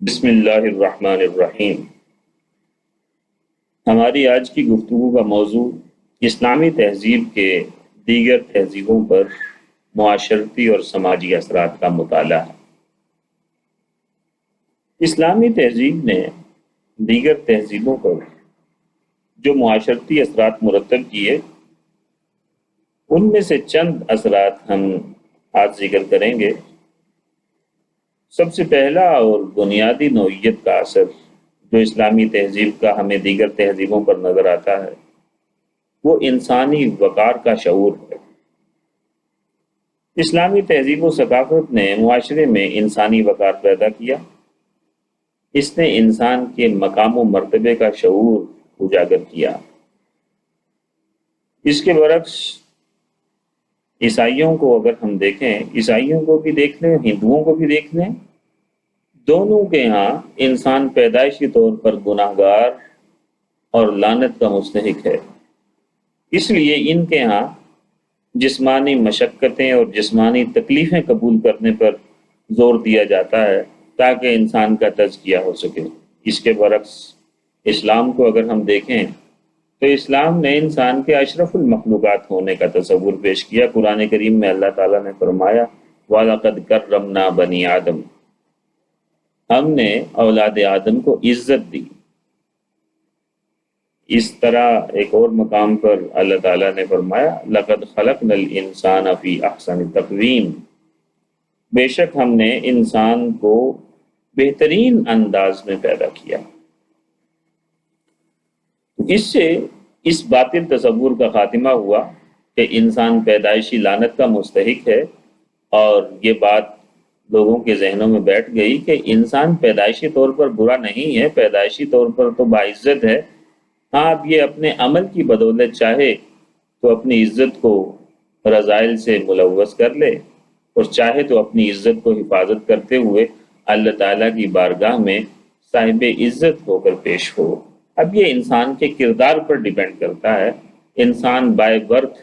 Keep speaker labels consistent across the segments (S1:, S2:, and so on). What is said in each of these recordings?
S1: بسم اللہ الرحمن الرحیم۔ ہماری آج کی گفتگو کا موضوع اسلامی تہذیب کے دیگر تہذیبوں پر معاشرتی اور سماجی اثرات کا مطالعہ ہے۔ اسلامی تہذیب نے دیگر تہذیبوں پر جو معاشرتی اثرات مرتب کیے، ان میں سے چند اثرات ہم آج ذکر کریں گے۔ سب سے پہلا اور بنیادی نوعیت کا اثر جو اسلامی تہذیب کا ہمیں دیگر تہذیبوں پر نظر آتا ہے، وہ انسانی وقار کا شعور ہے۔ اسلامی تہذیب و ثقافت نے معاشرے میں انسانی وقار پیدا کیا۔ اس نے انسان کے مقام و مرتبے کا شعور اجاگر کیا۔ اس کے برعکس عیسائیوں کو اگر ہم دیکھیں، عیسائیوں کو بھی دیکھ لیں، ہندوؤں کو بھی دیکھ لیں، دونوں کے ہاں انسان پیدائشی طور پر گناہ گار اور لعنت کا مستحق ہے۔ اس لیے ان کے ہاں جسمانی مشقتیں اور جسمانی تکلیفیں قبول کرنے پر زور دیا جاتا ہے تاکہ انسان کا تزکیہ ہو سکے۔ اس کے برعکس اسلام کو اگر ہم دیکھیں تو اسلام نے انسان کے اشرف المخلوقات ہونے کا تصور پیش کیا۔ قرآن کریم میں اللہ تعالیٰ نے فرمایا وَلَقَدْ كَرَّمْنَا بَنِي آدم، ہم نے اولاد آدم کو عزت دی۔ اس طرح ایک اور مقام پر اللہ تعالیٰ نے فرمایا لَقَدْ خَلَقْنَا الْإِنسَانَ فِي أَحْسَنِ تَقْوِيمٍ، بے شک ہم نے انسان کو بہترین انداز میں پیدا کیا۔ اس سے اس باطل تصور کا خاتمہ ہوا کہ انسان پیدائشی لعنت کا مستحق ہے، اور یہ بات لوگوں کے ذہنوں میں بیٹھ گئی کہ انسان پیدائشی طور پر برا نہیں ہے، پیدائشی طور پر تو باعزت ہے۔ ہاں، اب یہ اپنے عمل کی بدولت چاہے تو اپنی عزت کو رذائل سے ملوث کر لے، اور چاہے تو اپنی عزت کو حفاظت کرتے ہوئے اللہ تعالیٰ کی بارگاہ میں صاحب عزت ہو کر پیش ہو۔ اب یہ انسان کے کردار پر ڈیپینڈ کرتا ہے۔ انسان بائی برتھ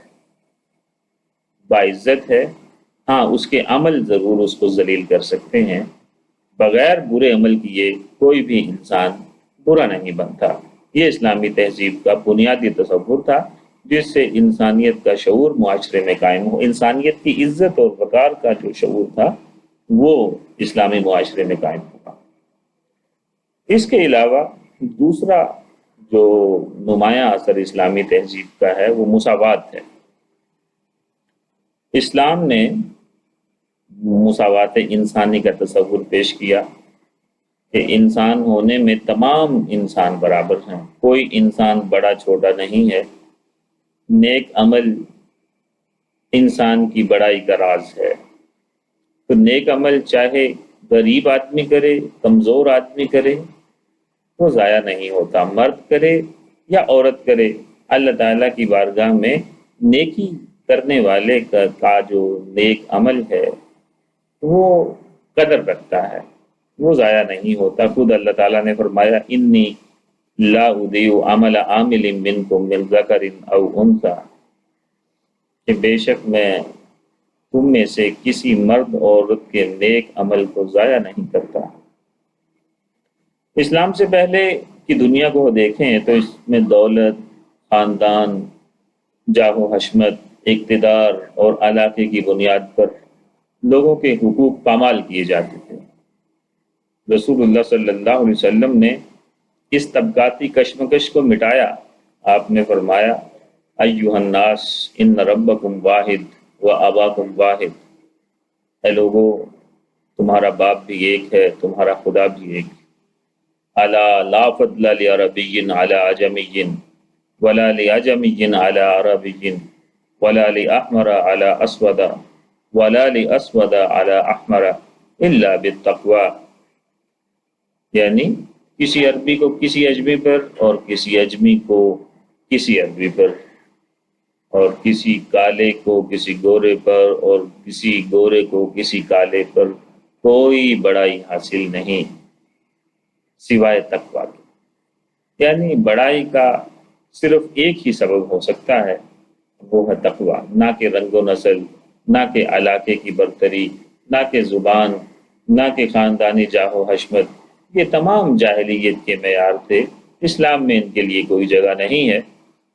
S1: باعزت ہے، ہاں اس کے عمل ضرور اس کو ذلیل کر سکتے ہیں، بغیر برے عمل کیے کوئی بھی انسان برا نہیں بنتا۔ یہ اسلامی تہذیب کا بنیادی تصور تھا جس سے انسانیت کا شعور معاشرے میں قائم ہو۔ انسانیت کی عزت اور وقار کا جو شعور تھا وہ اسلامی معاشرے میں قائم ہوا۔ اس کے علاوہ دوسرا جو نمایاں اثر اسلامی تہذیب کا ہے وہ مساوات ہے۔ اسلام نے مساوات انسانی کا تصور پیش کیا کہ انسان ہونے میں تمام انسان برابر ہیں، کوئی انسان بڑا چھوٹا نہیں ہے۔ نیک عمل انسان کی بڑائی کا راز ہے۔ تو نیک عمل چاہے غریب آدمی کرے، کمزور آدمی کرے، وہ ضائع نہیں ہوتا۔ مرد کرے یا عورت کرے، اللہ تعالیٰ کی بارگاہ میں نیکی کرنے والے کا جو نیک عمل ہے وہ قدر رکھتا ہے، وہ ضائع نہیں ہوتا۔ خود اللہ تعالیٰ نے فرمایا انی لا اضیع عمل عامل منکم من ذکر او انثی، کہ بے شک میں تم میں سے کسی مرد عورت کے نیک عمل کو ضائع نہیں کرتا۔ اسلام سے پہلے کی دنیا کو دیکھیں تو اس میں دولت، خاندان، جاہ و حشمت، اقتدار اور علاقے کی بنیاد پر لوگوں کے حقوق پامال کیے جاتے تھے۔ رسول اللہ صلی اللہ علیہ وسلم نے اس طبقاتی کشمکش کو مٹایا۔ آپ نے فرمایا ایھا الناس ان ربکم واحد و اباکم واحد، اے لوگو تمہارا باپ بھی ایک ہے، تمہارا خدا بھی ایک ہے۔ الا لا فضل لعربی علی عجمی ولا لعجمی علی عربی ولا لأحمر علی اسود ولا لأسود علی احمر الا بالتقوی، یعنی کسی عربی کو کسی اجمی پر اور کسی اجمی کو کسی عربی پر، اور کسی کالے کو کسی گورے پر اور کسی گورے کو کسی کالے پر کوئی بڑائی حاصل نہیں سوائے تقوی کے۔ یعنی بڑائی کا صرف ایک ہی سبب ہو سکتا ہے، وہ ہے تقوی، نہ کہ رنگ و نسل، نہ کہ علاقے کی برتری، نہ کہ زبان، نہ کہ خاندانی جاہ و حشمت، یہ تمام جاہلیت کے معیار تھے، اسلام میں ان کے لیے کوئی جگہ نہیں ہے۔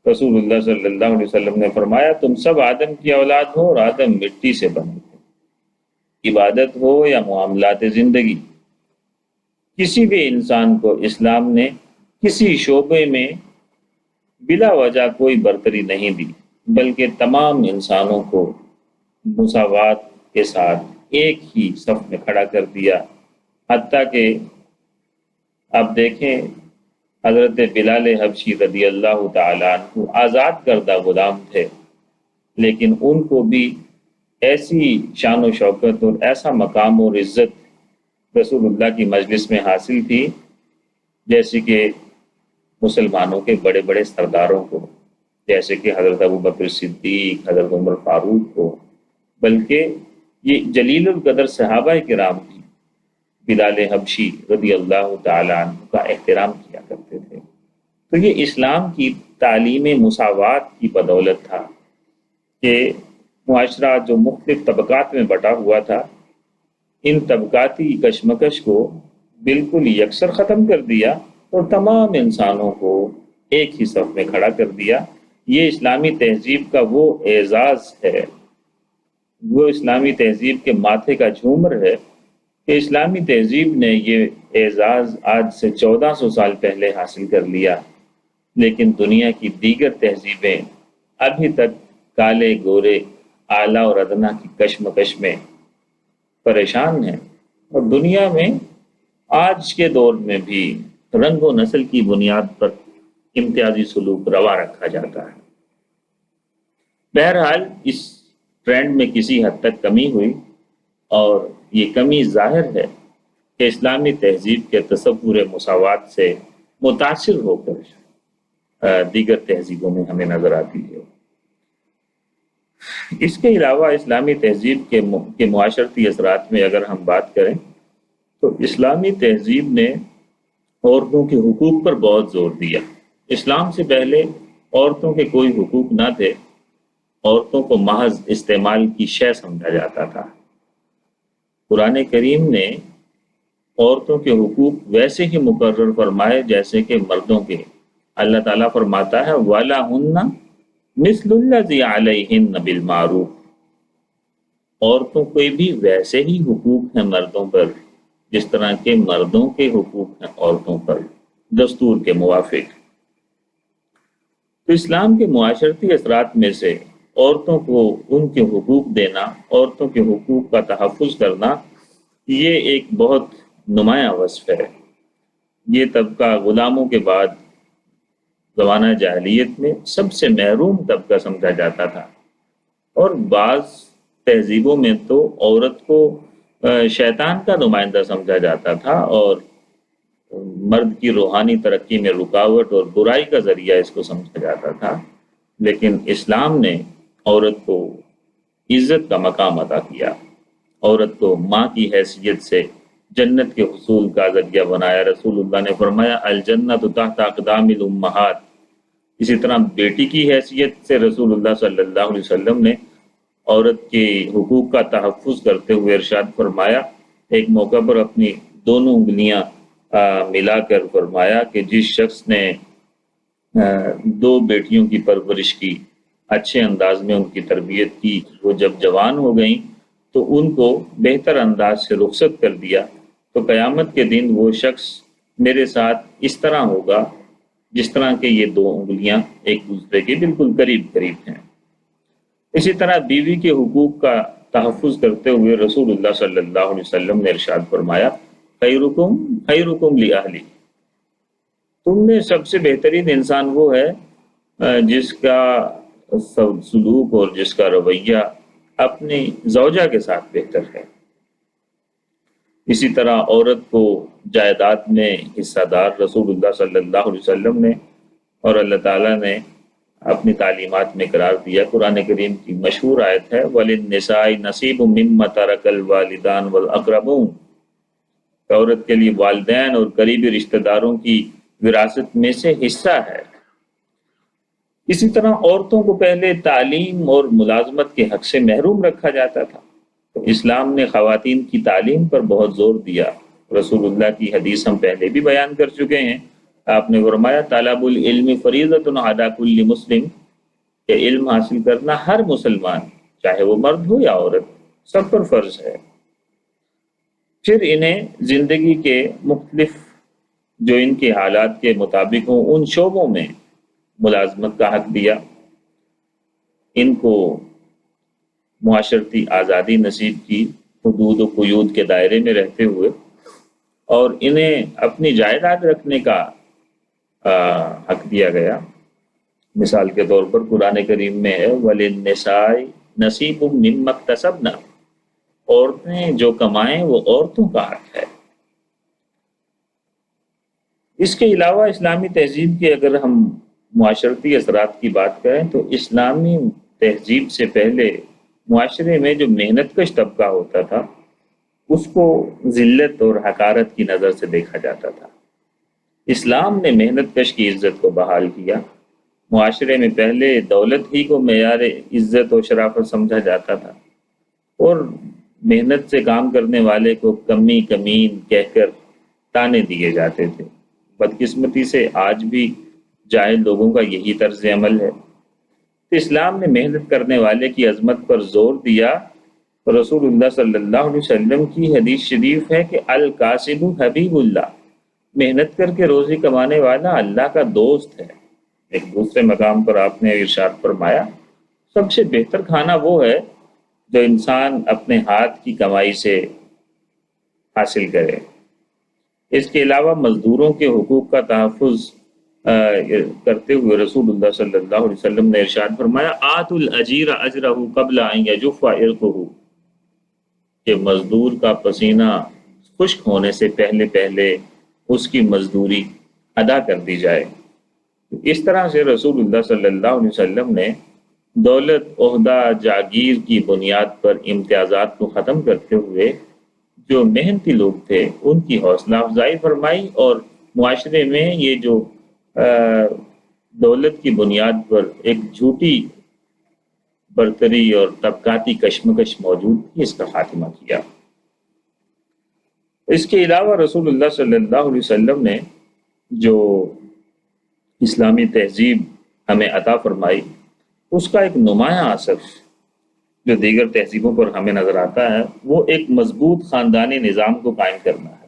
S1: رسول اللہ صلی اللہ علیہ وسلم نے فرمایا تم سب آدم کی اولاد ہو اور آدم مٹی سے بنے تھے، عبادت ہو یا معاملات زندگی، کسی بھی انسان کو اسلام نے کسی شعبے میں بلا وجہ کوئی برتری نہیں دی، بلکہ تمام انسانوں کو مساوات کے ساتھ ایک ہی صف میں کھڑا کر دیا۔ حتیٰ کہ آپ دیکھیں حضرت بلال حبشی رضی اللہ تعالیٰ عنہ آزاد کردہ غلام تھے، لیکن ان کو بھی ایسی شان و شوکت اور ایسا مقام اور عزت رسول اللہ کی مجلس میں حاصل تھی جیسے کہ مسلمانوں کے بڑے بڑے سرداروں کو، جیسے کہ حضرت ابوبکر صدیق، حضرت عمر فاروق کو، بلکہ یہ جلیل القدر صحابہ کرام بھی بلال حبشی رضی اللہ تعالیٰ عنہ کا احترام کیا کرتے تھے۔ تو یہ اسلام کی تعلیم مساوات کی بدولت تھا کہ معاشرہ جو مختلف طبقات میں بٹا ہوا تھا، ان طبقاتی کشمکش کو بالکل یکسر ختم کر دیا اور تمام انسانوں کو ایک ہی صف میں کھڑا کر دیا۔ یہ اسلامی تہذیب کا وہ اعزاز ہے، وہ اسلامی تہذیب کے ماتھے کا جھومر ہے کہ اسلامی تہذیب نے یہ اعزاز آج سے 1400 سال پہلے حاصل کر لیا، لیکن دنیا کی دیگر تہذیبیں ابھی تک کالے گورے، اعلیٰ اور ادنا کی کشمکش میں پریشان ہیں، اور دنیا میں آج کے دور میں بھی رنگ و نسل کی بنیاد پر امتیازی سلوک روا رکھا جاتا ہے۔ بہرحال اس ٹرینڈ میں کسی حد تک کمی ہوئی، اور یہ کمی ظاہر ہے کہ اسلامی تہذیب کے تصور مساوات سے متاثر ہو کر دیگر تہذیبوں میں ہمیں نظر آتی ہے۔ اس کے علاوہ اسلامی تہذیب کے معاشرتی اثرات میں اگر ہم بات کریں تو اسلامی تہذیب نے عورتوں کے حقوق پر بہت زور دیا۔ اسلام سے پہلے عورتوں کے کوئی حقوق نہ تھے، عورتوں کو محض استعمال کی شے سمجھا جاتا تھا۔ قرآن کریم نے عورتوں کے حقوق ویسے ہی مقرر فرمائے جیسے کہ مردوں کے۔ اللہ تعالیٰ فرماتا ہے وَلَهُنَّ مِثْلُ الَّذِي عَلَيْهِنَّ بِالْمَعْرُوفِ، عورتوں کے بھی ویسے ہی حقوق ہیں مردوں پر جس طرح کے مردوں کے حقوق ہیں عورتوں پر، دستور کے موافق۔ تو اسلام کے معاشرتی اثرات میں سے عورتوں کو ان کے حقوق دینا، عورتوں کے حقوق کا تحفظ کرنا، یہ ایک بہت نمایاں وصف ہے۔ یہ طبقہ غلاموں کے بعد زمانہ جاہلیت میں سب سے محروم طبقہ سمجھا جاتا تھا، اور بعض تہذیبوں میں تو عورت کو شیطان کا نمائندہ سمجھا جاتا تھا اور مرد کی روحانی ترقی میں رکاوٹ اور برائی کا ذریعہ اس کو سمجھا جاتا تھا۔ لیکن اسلام نے عورت کو عزت کا مقام عطا کیا، عورت کو ماں کی حیثیت سے جنت کے حصول کا ذریعہ بنایا۔ رسول اللہ نے فرمایا الجنت تحت اقدام الامہات۔ اسی طرح بیٹی کی حیثیت سے رسول اللہ صلی اللہ علیہ وسلم نے عورت کے حقوق کا تحفظ کرتے ہوئے ارشاد فرمایا، ایک موقع پر اپنی دونوں انگلیاں ملا کر فرمایا کہ جس شخص نے 2 بیٹیوں کی پرورش کی، اچھے انداز میں ان کی تربیت کی، وہ جب جوان ہو گئیں تو ان کو بہتر انداز سے رخصت کر دیا، تو قیامت کے دن وہ شخص میرے ساتھ اس طرح ہوگا جس طرح کہ یہ 2 انگلیاں ایک دوسرے کے بالکل قریب قریب ہیں۔ اسی طرح بیوی کے حقوق کا تحفظ کرتے ہوئے رسول اللہ صلی اللہ علیہ وسلم نے ارشاد فرمایا خیرکم خیرکم لأہلی، تم میں سب سے بہترین انسان وہ ہے جس کا سلوک اور جس کا رویہ اپنی زوجہ کے ساتھ بہتر ہے۔ اسی طرح عورت کو جائیداد میں حصہ دار رسول اللہ صلی اللہ علیہ وسلم نے اور اللہ تعالیٰ نے اپنی تعلیمات میں قرار دیا۔ قرآن کریم کی مشہور آیت ہے وَلِلنِّسَاءِ نَصِيبٌ مِّمَّا تَرَكَ الْوَالِدَانُ وَالْأَقْرَبُونَ، عورت کے لیے والدین اور قریبی رشتہ داروں کی وراثت میں سے حصہ ہے۔ اسی طرح عورتوں کو پہلے تعلیم اور ملازمت کے حق سے محروم رکھا جاتا تھا، تو اسلام نے خواتین کی تعلیم پر بہت زور دیا رسول اللہ کی حدیث ہم پہلے بھی بیان کر چکے ہیں. آپ نے فرمایا طلب العلم فریضۃ علی کل مسلم، کہ علم حاصل کرنا ہر مسلمان چاہے وہ مرد ہو یا عورت سب پر فرض ہے. پھر انہیں زندگی کے مختلف جو ان کے حالات کے مطابق ہوں ان شعبوں میں ملازمت کا حق دیا، ان کو معاشرتی آزادی نصیب کی حدود و قیود کے دائرے میں رہتے ہوئے، اور انہیں اپنی جائیداد رکھنے کا حق دیا گیا. مثال کے طور پر قرآن کریم میں ہے وَلِلنِّسَاءِ نَصِیبٌ مِّمَّا اکْتَسَبْنَ، عورتیں جو کمائیں وہ عورتوں کا حق ہے. اس کے علاوہ اسلامی تہذیب کے اگر ہم معاشرتی اثرات کی بات کریں تو اسلامی تہذیب سے پہلے معاشرے میں جو محنت کش طبقہ ہوتا تھا اس کو ذلت اور حقارت کی نظر سے دیکھا جاتا تھا. اسلام نے محنت کش کی عزت کو بحال کیا. معاشرے میں پہلے دولت ہی کو معیار عزت و شرافت سمجھا جاتا تھا، اور محنت سے کام کرنے والے کو کمی کمین کہہ کر تانے دیے جاتے تھے. بدقسمتی سے آج بھی جاہل لوگوں کا یہی طرز عمل ہے. تو اسلام نے محنت کرنے والے کی عظمت پر زور دیا. رسول اللہ صلی اللہ علیہ وسلم کی حدیث شریف ہے کہ الکاسب حبیب اللہ، محنت کر کے روزی کمانے والا اللہ کا دوست ہے. ایک دوسرے مقام پر آپ نے ارشاد فرمایا سب سے بہتر کھانا وہ ہے جو انسان اپنے ہاتھ کی کمائی سے حاصل کرے. اس کے علاوہ مزدوروں کے حقوق کا تحفظ کرتے ہوئے رسول اللہ صلی اللہ علیہ وسلم نے ارشاد فرمایا آت الاجیر اجرہ قبل ان یجف عرقہ، کہ مزدور کا پسینہ خشک ہونے سے پہلے پہلے اس کی مزدوری ادا کر دی جائے. اس طرح سے رسول اللہ صلی اللہ علیہ وسلم نے دولت عہدہ جاگیر کی بنیاد پر امتیازات کو ختم کرتے ہوئے جو محنتی لوگ تھے ان کی حوصلہ افزائی فرمائی، اور معاشرے میں یہ جو دولت کی بنیاد پر ایک جھوٹی برتری اور طبقاتی کشمکش موجود تھی اس کا خاتمہ کیا. اس کے علاوہ رسول اللہ صلی اللہ علیہ وسلم نے جو اسلامی تہذیب ہمیں عطا فرمائی اس کا ایک نمایاں اثر جو دیگر تہذیبوں پر ہمیں نظر آتا ہے وہ ایک مضبوط خاندانی نظام کو قائم کرنا ہے.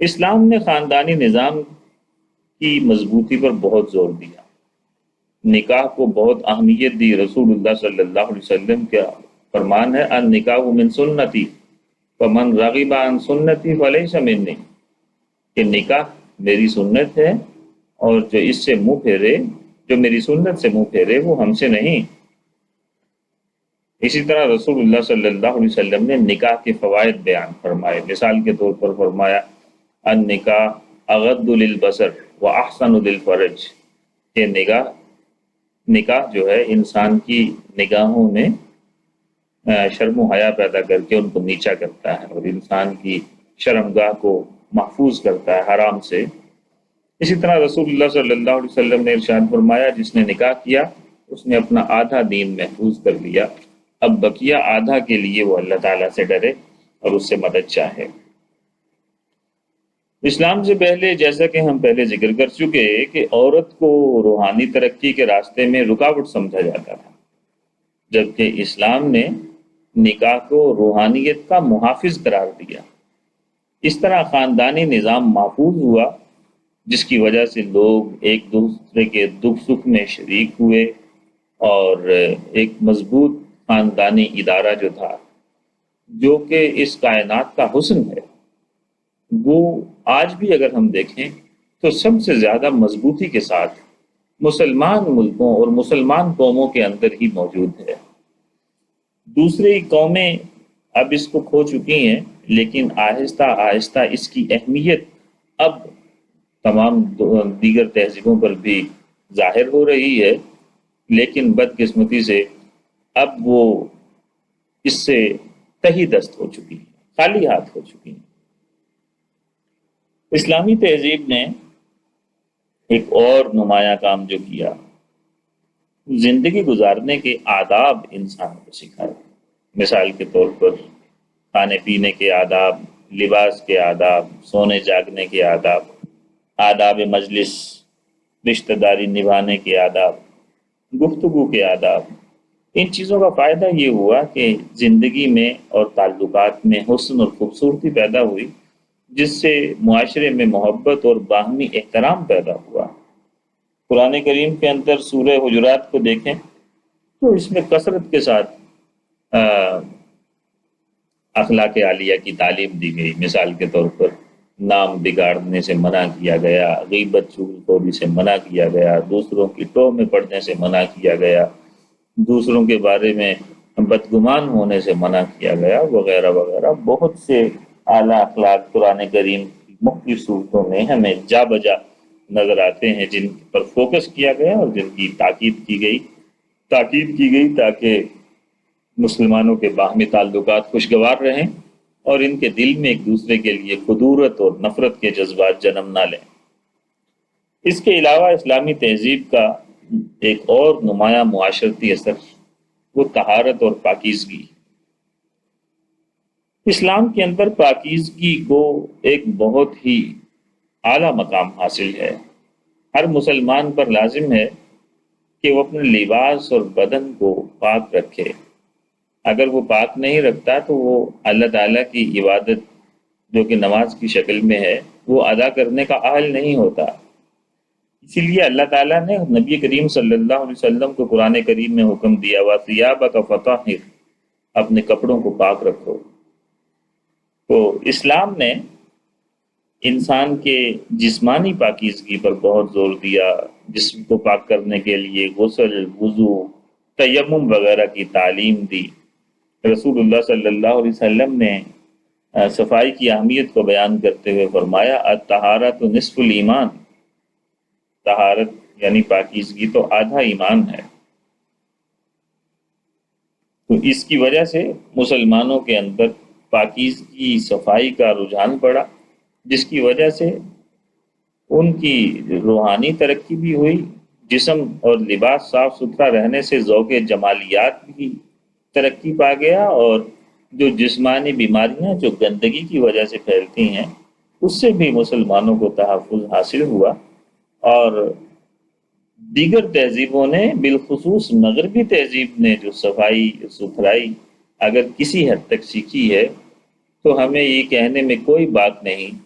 S1: اسلام نے خاندانی نظام کی مضبوطی پر بہت زور دیا، نکاح کو بہت اہمیت دی. رسول اللہ صلی اللہ علیہ وسلم کا فرمان ہے النکاح من سنتی فمن رغب عن سنتی فلیس منی، کہ نکاح میری سنت ہے اور جو اس سے منہ پھیرے، جو میری سنت سے منہ پھیرے وہ ہم سے نہیں. اسی طرح رسول اللہ صلی اللہ علیہ وسلم نے نکاح کے فوائد بیان فرمائے. مثال کے طور پر فرمایا النکاح اغض للبصر واحسن للفرج، کہ نکاح جو ہے انسان کی نگاہوں میں شرم و حیا پیدا کر کے ان کو نیچا کرتا ہے اور انسان کی شرمگاہ کو محفوظ کرتا ہے حرام سے. اسی طرح رسول اللہ صلی اللہ علیہ وسلم نے ارشاد فرمایا جس نے نکاح کیا اس نے اپنا آدھا دین محفوظ کر لیا، اب بقیہ آدھا کے لیے وہ اللہ تعالیٰ سے ڈرے اور اس سے مدد چاہے. اسلام سے پہلے جیسا کہ ہم پہلے ذکر کر چکے کہ عورت کو روحانی ترقی کے راستے میں رکاوٹ سمجھا جاتا تھا، جبکہ اسلام نے نکاح کو روحانیت کا محافظ قرار دیا. اس طرح خاندانی نظام محفوظ ہوا جس کی وجہ سے لوگ ایک دوسرے کے دکھ سکھ میں شریک ہوئے، اور ایک مضبوط خاندانی ادارہ جو تھا جو کہ اس کائنات کا حسن ہے وہ آج بھی اگر ہم دیکھیں تو سب سے زیادہ مضبوطی کے ساتھ مسلمان ملکوں اور مسلمان قوموں کے اندر ہی موجود ہے. دوسری قومیں اب اس کو کھو چکی ہیں، لیکن آہستہ آہستہ اس کی اہمیت اب تمام دیگر تہذیبوں پر بھی ظاہر ہو رہی ہے، لیکن بدقسمتی سے اب وہ اس سے تہی دست ہو چکی ہیں، خالی ہاتھ ہو چکی ہیں. اسلامی تہذیب نے ایک اور نمایاں کام جو کیا زندگی گزارنے کے آداب انسان کو سکھائے. مثال کے طور پر کھانے پینے کے آداب، لباس کے آداب، سونے جاگنے کے آداب، آداب مجلس، رشتہ داری نبھانے کے آداب، گفتگو کے آداب، ان چیزوں کا فائدہ یہ ہوا کہ زندگی میں اور تعلقات میں حسن اور خوبصورتی پیدا ہوئی، جس سے معاشرے میں محبت اور باہمی احترام پیدا ہوا۔ قرآن کریم کے اندر سورہ حجرات کو دیکھیں تو اس میں کثرت کے ساتھ آ، اخلاق عالیہ کی تعلیم دی گئی۔ مثال کے طور پر نام بگاڑنے سے منع کیا گیا، غیبت چغلخوری سے منع کیا گیا، دوسروں کی ٹوہ میں پڑنے سے منع کیا گیا، دوسروں کے بارے میں بدگمان ہونے سے منع کیا گیا، وغیرہ وغیرہ۔ بہت سے اعلیٰ اخلاق قرآن کریم کی مختلف صورتوں میں ہمیں جا بجا نظر آتے ہیں، جن پر فوکس کیا گیا اور جن کی تاکید کی گئی تاکہ مسلمانوں کے باہمی تعلقات خوشگوار رہیں اور ان کے دل میں ایک دوسرے کے لیے خدورت اور نفرت کے جذبات جنم نہ لیں۔ اس کے علاوہ اسلامی تہذیب کا ایک اور نمایاں معاشرتی اثر وہ طہارت اور پاکیزگی۔ اسلام کے اندر پاکیزگی کو ایک بہت ہی اعلیٰ مقام حاصل ہے۔ ہر مسلمان پر لازم ہے کہ وہ اپنے لباس اور بدن کو پاک رکھے۔ اگر وہ پاک نہیں رکھتا تو وہ اللہ تعالیٰ کی عبادت جو کہ نماز کی شکل میں ہے وہ ادا کرنے کا اہل نہیں ہوتا۔ اسی لیے اللہ تعالیٰ نے نبی کریم صلی اللہ علیہ وسلم کو قرآن کریم میں حکم دیا وَثِيَابَكَ فَطَهِّرْ، اپنے کپڑوں کو پاک رکھو۔ تو اسلام نے انسان کے جسمانی پاکیزگی پر بہت زور دیا، جسم کو پاک کرنے کے لیے غسل، وضو، تیمم وغیرہ کی تعلیم دی۔ رسول اللہ صلی اللہ علیہ وسلم نے صفائی کی اہمیت کو بیان کرتے ہوئے فرمایا الطہارۃ نصف الایمان، طہارت یعنی پاکیزگی تو آدھا ایمان ہے۔ تو اس کی وجہ سے مسلمانوں کے اندر پاکیزگی صفائی کا رجحان پڑا، جس کی وجہ سے ان کی روحانی ترقی بھی ہوئی، جسم اور لباس صاف ستھرا رہنے سے ذوق جمالیات بھی ترقی پا گیا، اور جو جسمانی بیماریاں جو گندگی کی وجہ سے پھیلتی ہیں اس سے بھی مسلمانوں کو تحفظ حاصل ہوا۔ اور دیگر تہذیبوں نے بالخصوص مغربی تہذیب نے جو صفائی ستھرائی اگر کسی حد تک سیکھی ہے تو ہمیں یہ کہنے میں کوئی بات نہیں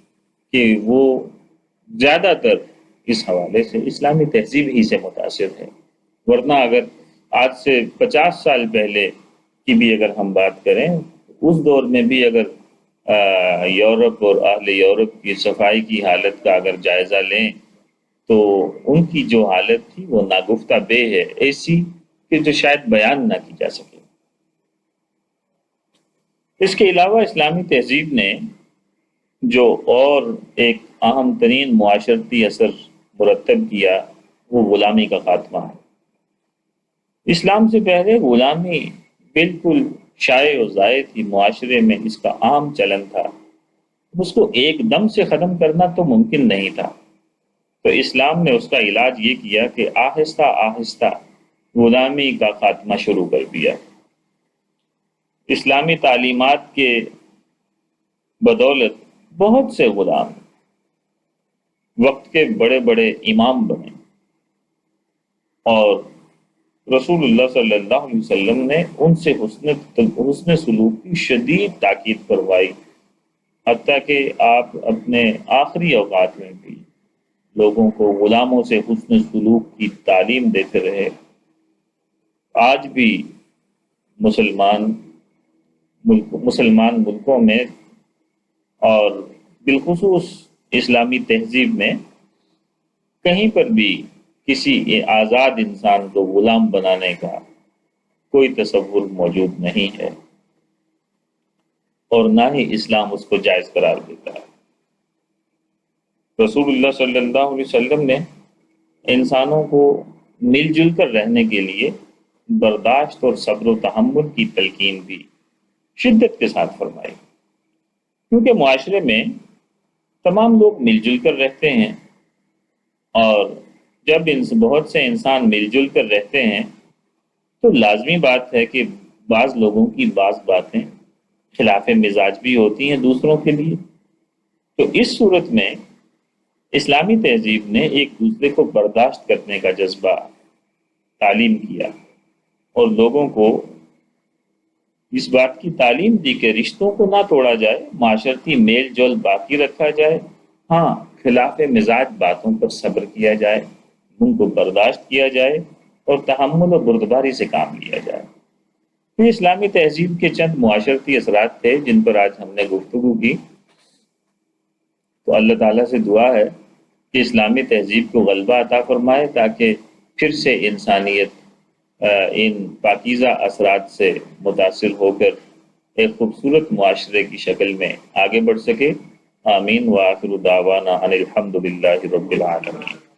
S1: کہ وہ زیادہ تر اس حوالے سے اسلامی تہذیب ہی سے متاثر ہے۔ ورنہ اگر آج سے 50 سال پہلے کی بھی اگر ہم بات کریں، اس دور میں بھی اگر یورپ اور اہل یورپ کی صفائی کی حالت کا اگر جائزہ لیں تو ان کی جو حالت تھی وہ ناگفتہ بے ہے، ایسی کہ جو شاید بیان نہ کی جا سکے۔ اس کے علاوہ اسلامی تہذیب نے جو اور ایک اہم ترین معاشرتی اثر مرتب کیا وہ غلامی کا خاتمہ ہے۔ اسلام سے پہلے غلامی بالکل شائع و زائد تھی، معاشرے میں اس کا عام چلن تھا، اس کو ایک دم سے ختم کرنا تو ممکن نہیں تھا۔ تو اسلام نے اس کا علاج یہ کیا کہ آہستہ آہستہ غلامی کا خاتمہ شروع کر دیا۔ اسلامی تعلیمات کے بدولت بہت سے غلام وقت کے بڑے بڑے امام بنے، اور رسول اللہ صلی اللہ علیہ وسلم نے ان سے حسن سلوک کی شدید تاکید فرمائی، حتیٰ کہ آپ اپنے آخری اوقات میں بھی لوگوں کو غلاموں سے حسن سلوک کی تعلیم دیتے رہے۔ آج بھی مسلمان ملکوں میں اور بالخصوص اسلامی تہذیب میں کہیں پر بھی کسی آزاد انسان کو غلام بنانے کا کوئی تصور موجود نہیں ہے، اور نہ ہی اسلام اس کو جائز قرار دیتا ہے۔ رسول اللہ صلی اللہ علیہ وسلم نے انسانوں کو مل جل کر رہنے کے لیے برداشت اور صبر و تحمل کی تلقین بھی شدت کے ساتھ فرمائی، کیونکہ معاشرے میں تمام لوگ مل جل کر رہتے ہیں، اور جب بہت سے انسان مل جل کر رہتے ہیں تو لازمی بات ہے کہ بعض لوگوں کی بعض باتیں خلاف مزاج بھی ہوتی ہیں دوسروں کے لیے۔ تو اس صورت میں اسلامی تہذیب نے ایک دوسرے کو برداشت کرنے کا جذبہ تعلیم کیا اور لوگوں کو اس بات کی تعلیم دی کہ رشتوں کو نہ توڑا جائے، معاشرتی میل جول باقی رکھا جائے، ہاں خلاف مزاج باتوں پر صبر کیا جائے، ان کو برداشت کیا جائے اور تحمل و بردباری سے کام لیا جائے۔ یہ اسلامی تہذیب کے چند معاشرتی اثرات تھے جن پر آج ہم نے گفتگو کی۔ تو اللہ تعالیٰ سے دعا ہے کہ اسلامی تہذیب کو غلبہ عطا فرمائے تاکہ پھر سے انسانیت ان پاکیزہ اثرات سے متاثر ہو کر ایک خوبصورت معاشرے کی شکل میں آگے بڑھ سکے۔ آمین وآخر دعوانا ان الحمد للہ رب العالمین۔